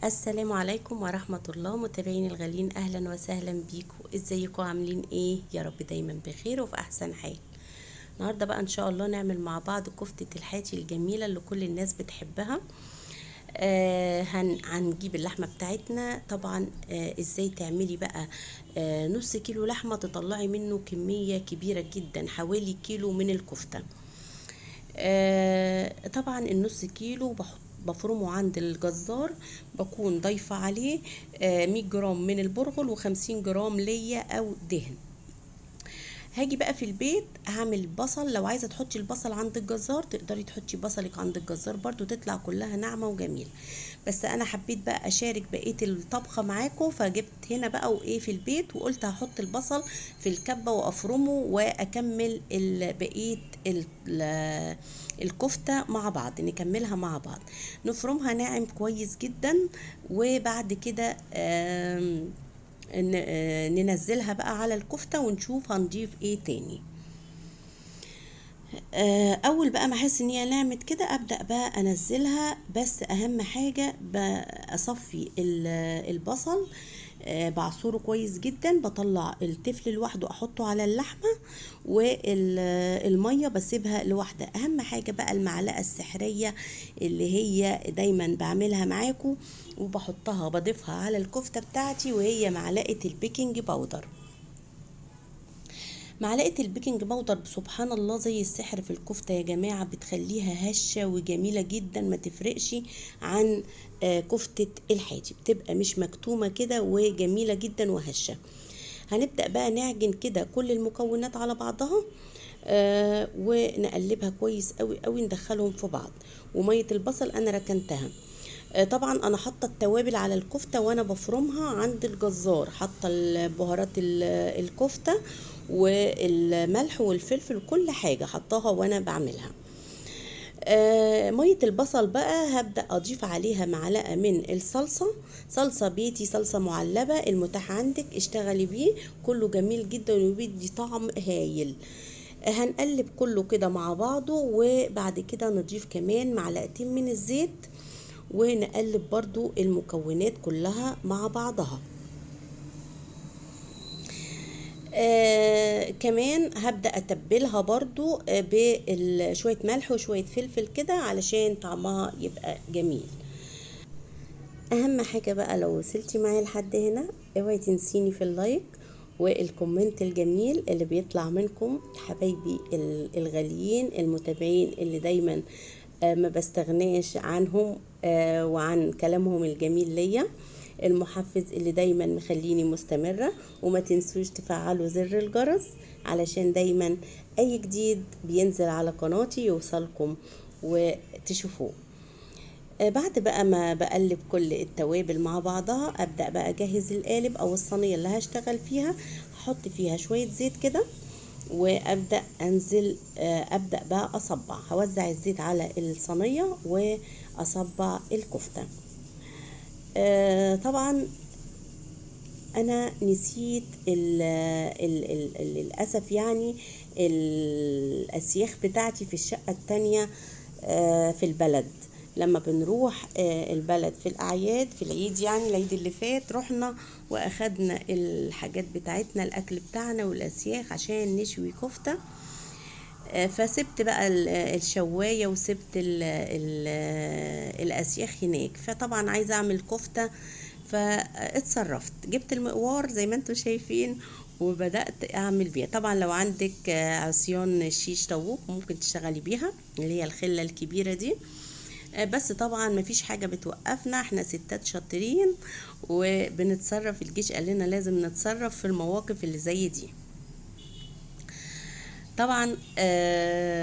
السلام عليكم ورحمة الله متابعين الغاليين، أهلا وسهلا بيكم. ازيكم عاملين ايه؟ يا رب دايما بخير وفي أحسن حال. النهاردة بقى إن شاء الله نعمل مع بعض كفتة الحاتي الجميلة اللي كل الناس بتحبها. هنجيب اللحمة بتاعتنا طبعا. ازاي تعملي بقى نص كيلو لحمة تطلعي منه كمية كبيرة جدا، حوالي كيلو من الكفتة. طبعا النص كيلو بفرمه عند الجزار، بكون ضايفة عليه 100 جرام من البرغل و50 جرام ليا او دهن. هاجي بقى في البيت هعمل بصل، لو عايزه تحطي البصل عند الجزار تقدري تحطي بصلك عند الجزار برضو، تطلع كلها ناعمه وجميله. بس انا حبيت بقى اشارك بقيه الطبخه معاكم، فجبت هنا بقى وايه في البيت وقلت هحط البصل في الكبه وافرمه واكمل بقيه الكفته مع بعض، نكملها مع بعض، نفرمها ناعم كويس جدا. وبعد كده ننزلها بقى على الكفتة ونشوف هنضيف ايه تاني. اول بقى ما احس ان هي نعمت كده ابدا بقى انزلها، بس اهم حاجة اصفي البصل، بعصره كويس جدا، بطلع التفل لوحده احطه على اللحمة، والمية بسيبها لوحدها. اهم حاجة بقى المعلقة السحرية اللي هي دايما بعملها معاكم وبحطها بضيفها على الكفتة بتاعتي، وهي معلقة البيكنج باودر. معلقة البيكنج باودر سبحان الله زي السحر في الكفتة يا جماعة، بتخليها هشة وجميلة جدا، ما تفرقش عن كفتة الحاتي، بتبقى مش مكتومة كده وجميلة جدا وهشة. هنبدأ بقى نعجن كده كل المكونات على بعضها، ونقلبها كويس قوي قوي، ندخلهم في بعض. ومية البصل انا ركنتها. طبعا انا حاطه التوابل على الكفته وانا بفرمها عند الجزار، حاطه البهارات الكفته والملح والفلفل وكل حاجه حطاها وانا بعملها. ميه البصل بقى هبدا اضيف عليها معلقه من الصلصه، صلصه بيتي، صلصه معلبه، المتاح عندك اشتغلي بيه، كله جميل جدا وبيدي طعم هايل. هنقلب كله كده مع بعضه، وبعد كده نضيف كمان معلقتين من الزيت، ونقلب برضو المكونات كلها مع بعضها. كمان هبدأ أتبلها برضو بشوية ملح وشوية فلفل كده علشان طعمها يبقى جميل. أهم حاجة بقى لو وصلتي معايا لحد هنا اوعي تنسيني في اللايك والكومنت الجميل اللي بيطلع منكم حبايبي الغاليين المتابعين اللي دايما ما بستغناش عنهم وعن كلامهم الجميل ليا، المحفز اللي دايما مخليني مستمرة. وما تنسوش تفعلوا زر الجرس علشان دايما اي جديد بينزل على قناتي يوصلكم وتشوفوه. بعد بقى ما بقلب كل التوابل مع بعضها ابدأ بقى اجهز القالب او الصينية اللي هشتغل فيها، هحط فيها شوية زيت كده وابدأ انزل. ابدأ بقى اصبع، هوزع الزيت على الصينية واصبع الكفتة. طبعا انا نسيت للاسف يعني الاسياخ بتاعتي في الشقة التانية في البلد. لما بنروح البلد في الاعياد، في العيد يعني العيد اللي فات، رحنا واخدنا الحاجات بتاعتنا، الاكل بتاعنا والاسياخ عشان نشوي كفتة. فسبت بقى الشواية وسبت الاسياخ هناك، فطبعا عايزة اعمل كفتة، فاتصرفت جبت المقوار زي ما انتم شايفين وبدأت اعمل بيها. طبعا لو عندك عصيان شيش طاووق ممكن تشتغلي بيها، اللي هي الخلة الكبيرة دي. بس طبعا مفيش حاجة بتوقفنا، احنا ستات شاطرين وبنتصرف، الجيش قال لنا لازم نتصرف في المواقف اللي زي دي. طبعا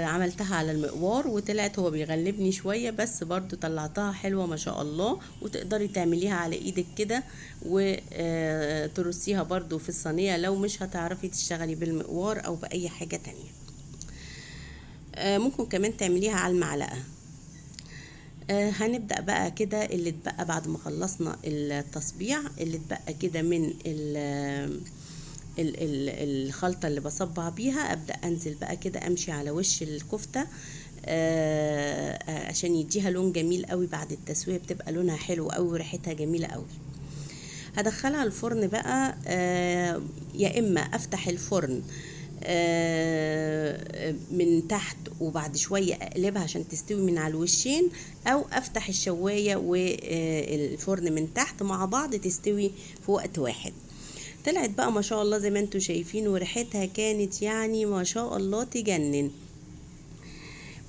عملتها على المقوار وطلعت، هو بيغلبني شوية بس برضو طلعتها حلوة ما شاء الله. وتقدري تعمليها على ايدك كده وترصيها برضو في الصينية لو مش هتعرفي تشتغلي بالمقوار او بأي حاجة تانية. ممكن كمان تعمليها على المعلقة. هنبدأ بقى كده اللي اتبقى بعد ما خلصنا التصبيع، اللي اتبقى كده من الخلطة اللي بصبع بيها، ابدأ انزل بقى كده امشي على وش الكفتة عشان يديها لون جميل قوي بعد التسوية، بتبقى لونها حلو قوي وريحتها جميلة قوي. هدخلها الفرن بقى، يا اما افتح الفرن من تحت وبعد شوية اقلبها عشان تستوي من على الوشين، او افتح الشواية والفرن من تحت مع بعض تستوي في وقت واحد. طلعت بقى ما شاء الله زي ما انتوا شايفين، وريحتها كانت يعني ما شاء الله تجنن.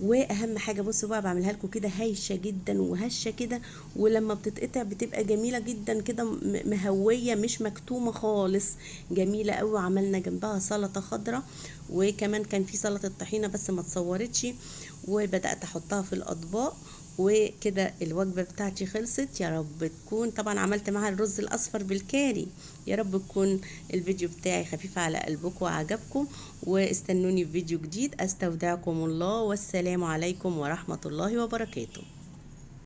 واهم حاجه بصوا بقى، بعملها لكم كده هايشه جدا وهشه كده، ولما بتتقطع بتبقى جميله جدا كده، مهويه مش مكتومه خالص، جميله قوي. وعملنا جنبها سلطه خضراء، وكمان كان في سلطه طحينه بس ما اتصورتش، وبدات احطها في الاطباق. وكده الوجبه بتاعتي خلصت. يا رب تكون طبعا عملت معاها الرز الاصفر بالكاري. يا رب تكون الفيديو بتاعي خفيف على قلبكم وعجبكم، واستنوني في فيديو جديد. استودعكم الله، والسلام عليكم ورحمة الله وبركاته.